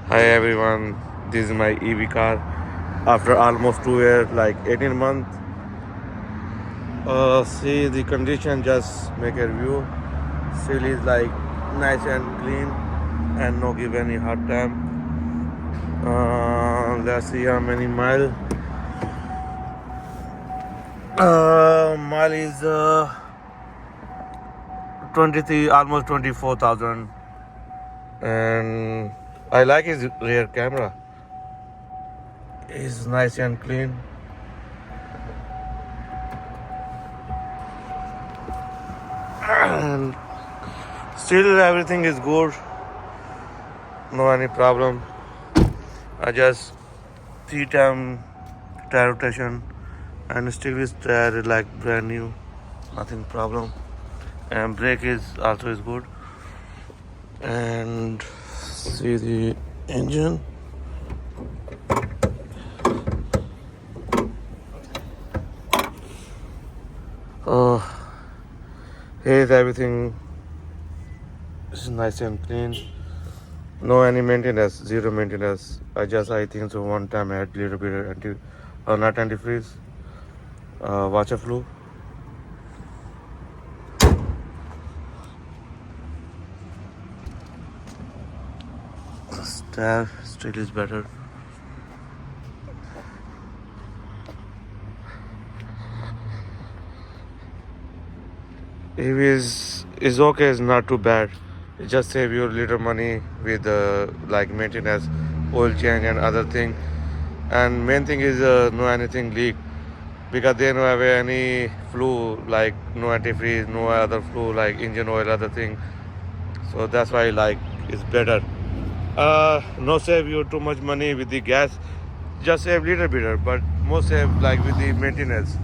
Hi everyone, this is my EV car. After almost 2 years, like 18 months. See the condition, just make a review. Still is like nice and clean and no give any hard time. Let's see how many mile. Mile is 23, almost 24,000. And I like his rear camera. It's nice and clean. And still everything is good. No any problem. I just 3-time tire rotation and still is tire like brand new. Nothing problem. And brake is also is good. And see the engine. Oh, here's everything. It's nice and clean. No any maintenance, zero maintenance. I think so one time I had little bit not antifreeze, water flu. Tire still is better. If is okay, it's not too bad. It just save you a little money with like maintenance, oil change and other thing. And main thing is no anything leak because they don't have any flu like no antifreeze, no other flu like engine oil, other thing. So that's why like it's better. No save you too much money with the gas, just save little bit, but most save like with the maintenance.